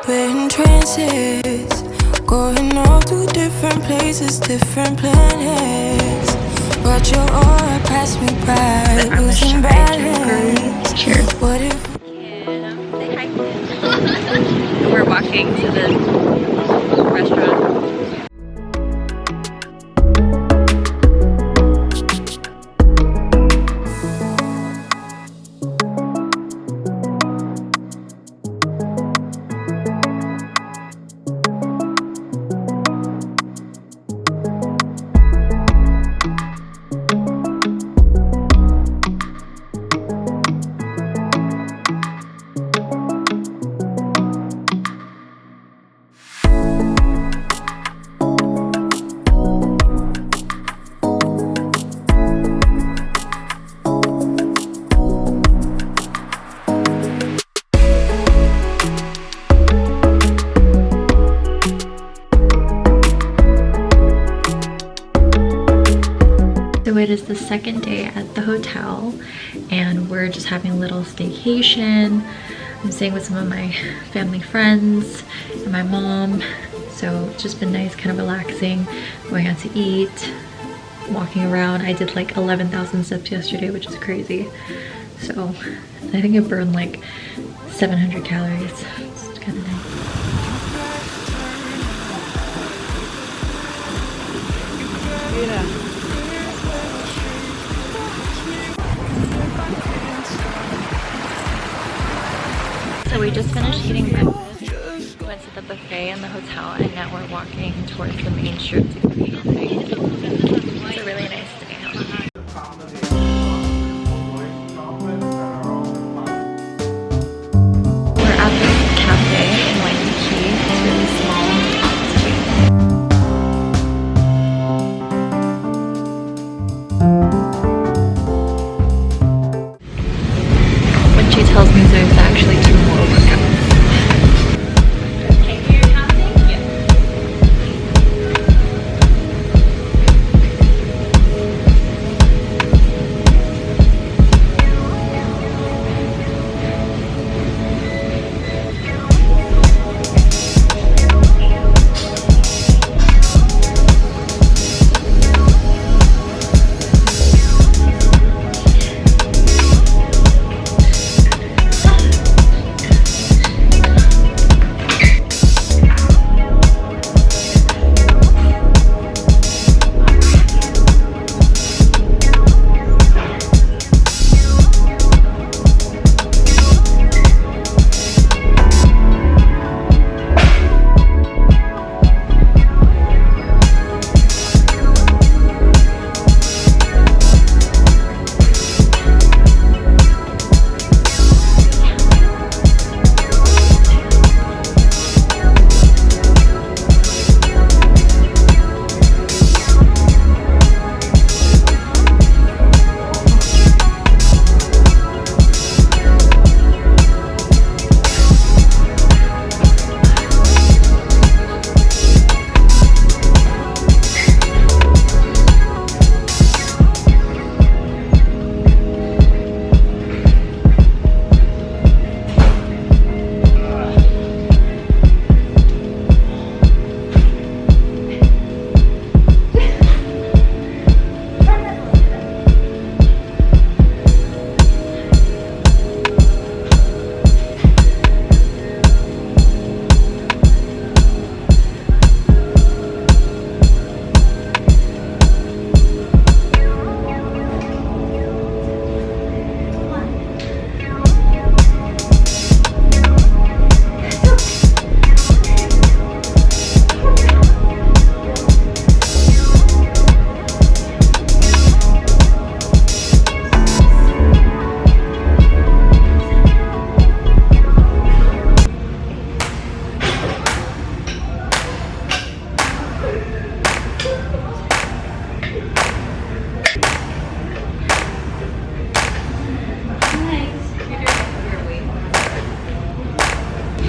We're in trances, going off to different places, different planets. But your aura passed me by, losing balance. Cheers. What if Say hi. We're walking to the restaurant. So it is the second day at the hotel and we're just having a little staycation. I'm staying with some of my family friends and my mom. So it's just been nice, kind of relaxing, going out to eat, walking around. I did like 11,000 steps yesterday, which is crazy. So I think it burned like 700 calories. It's kind of nice. yeah. So we just finished eating breakfast, went to the buffet in the hotel, and now we're walking towards the main strip to go camping. It's a really nice day. We're at this cafe in Waikiki. It's really small. When she tells me there's actually 2 more workouts.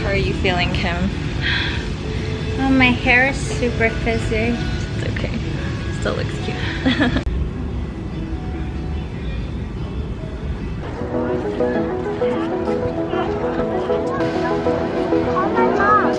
How are you feeling, Kim? Oh, my hair is super frizzy. It's okay. Still looks cute. Oh my God.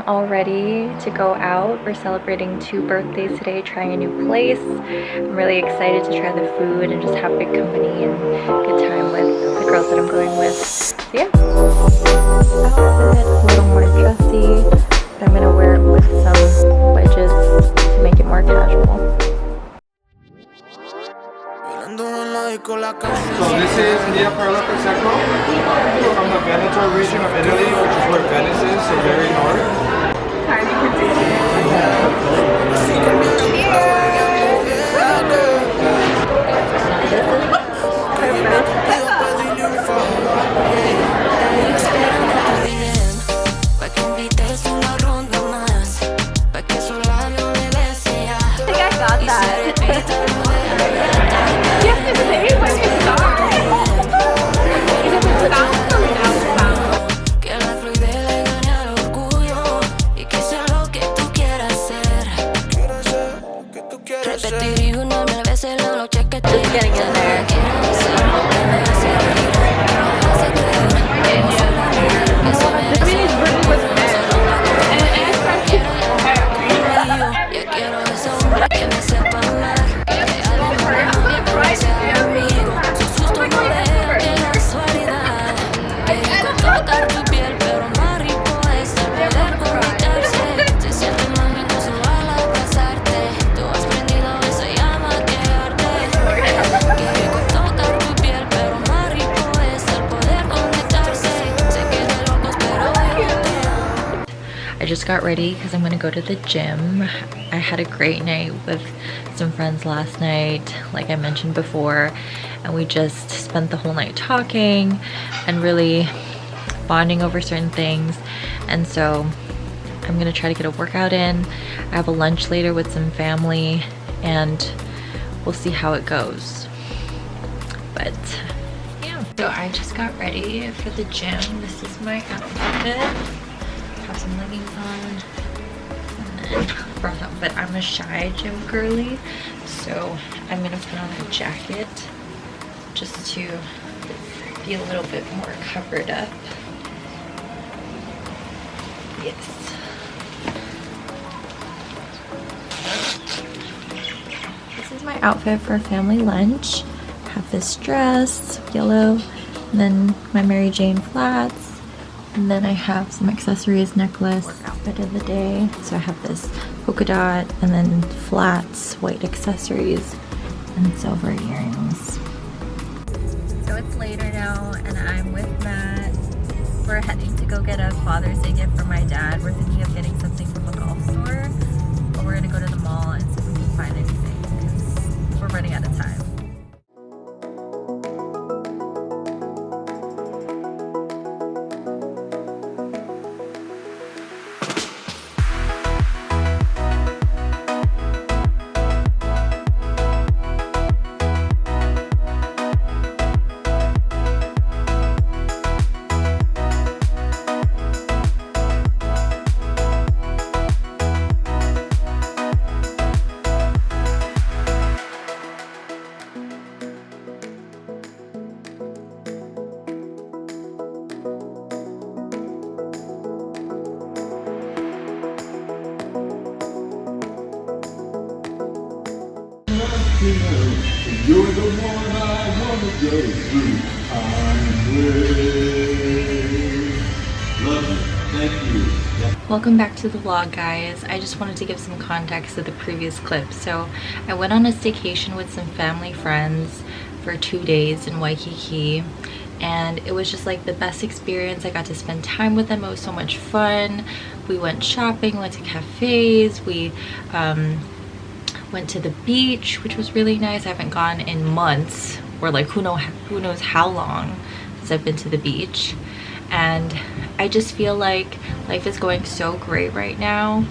I'm all ready to go out. We're celebrating 2 birthdays today, trying a new place. I'm really excited to try the food and just have good company and good time with the girls that I'm going with. So yeah, outfit a little more dressy, but I'm gonna wear it with some wedges to make it more casual. So this is Neapolitan Prosecco from the Veneto region of Italy, which is where Venice is, so very north. Just getting in there. I just got ready because I'm going to go to the gym. I had a great night with some friends last night, like I mentioned before, and we just spent the whole night talking and really bonding over certain things. And so I'm going to try to get a workout in. I have a lunch later with some family and we'll see how it goes. But yeah, so I just got ready for the gym. This is my outfit. Have some leggings on, and then brought up, but I'm a shy gym girly, so I'm gonna put on a jacket just to be a little bit more covered up. Yes. This is my outfit for family lunch. I have this dress, yellow, and then my Mary Jane flats. And then I have some accessories, necklace, outfit of the day. So I have this polka dot and then flats, white accessories, and silver earrings. So it's later now and I'm with Matt. We're heading to go get a Father's Day gift for my dad. We're thinking of getting something from a golf store, but we're gonna go to the mall and see if we can find anything because we're running out of time. You're the one I wanna go through time with. Love you. Thank you. Welcome back to the vlog, guys. I just wanted to give some context to the previous clip. So I went on a staycation with some family friends for 2 days in Waikiki, and it was just like the best experience. I got to spend time with them. It was so much fun. We went shopping, went to cafes, we went to the beach, which was really nice. I haven't gone in months, or like who knows how long since I've been to the beach. And I just feel like life is going so great right now,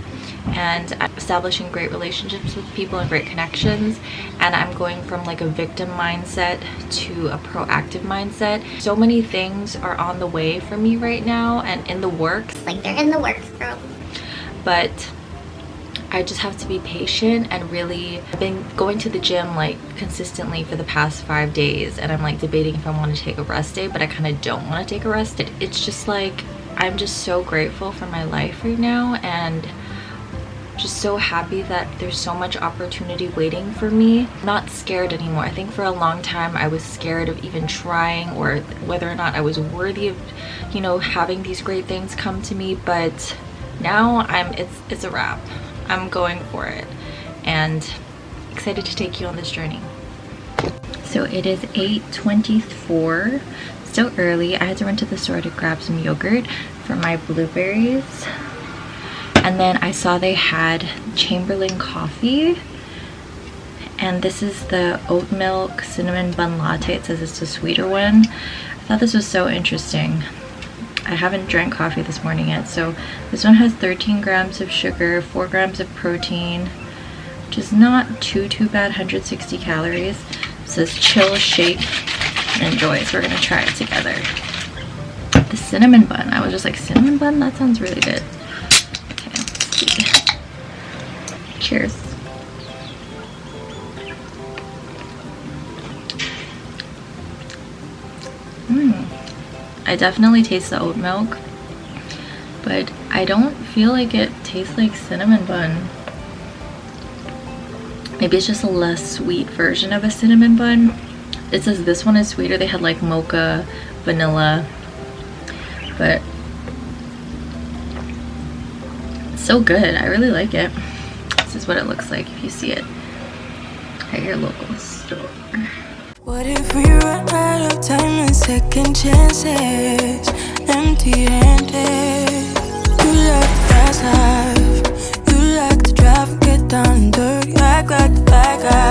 and I'm establishing great relationships with people and great connections, and I'm going from like a victim mindset to a proactive mindset. So many things are on the way for me right now and in the works. Like they're in the works, girl. But I just have to be patient and really, I've been going to the gym like consistently for the past 5 days, and I'm like debating if I want to take a rest day, but I kind of don't want to take a rest day. It's just like I'm just so grateful for my life right now, and just so happy that there's so much opportunity waiting for me. I'm not scared anymore. I think for a long time I was scared of even trying, or whether or not I was worthy of, you know, having these great things come to me. But now it's a wrap. I'm going for it, and excited to take you on this journey. So it is 8:24, still early. I had to run to the store to grab some yogurt for my blueberries. And then I saw they had Chamberlain coffee, and this is the oat milk cinnamon bun latte. It says it's the sweeter one. I thought this was so interesting. I haven't drank coffee this morning yet. So this one has 13 grams of sugar, 4 grams of protein, which is not too bad, 160 calories. It says chill, shake, and enjoy. So we're gonna try it together. The cinnamon bun, I was just like, cinnamon bun? That sounds really good. Cheers. I definitely taste the oat milk, but I don't feel like it tastes like cinnamon bun. Maybe it's just a less sweet version of a cinnamon bun. It says this one is sweeter. They had like mocha, vanilla, but it's so good. I really like it. This is what it looks like if you see it at your local store. What if we run out of time and second chances? Empty-handed. You like the fast life. You like to drive and get down and dirty. Act like the bad guy.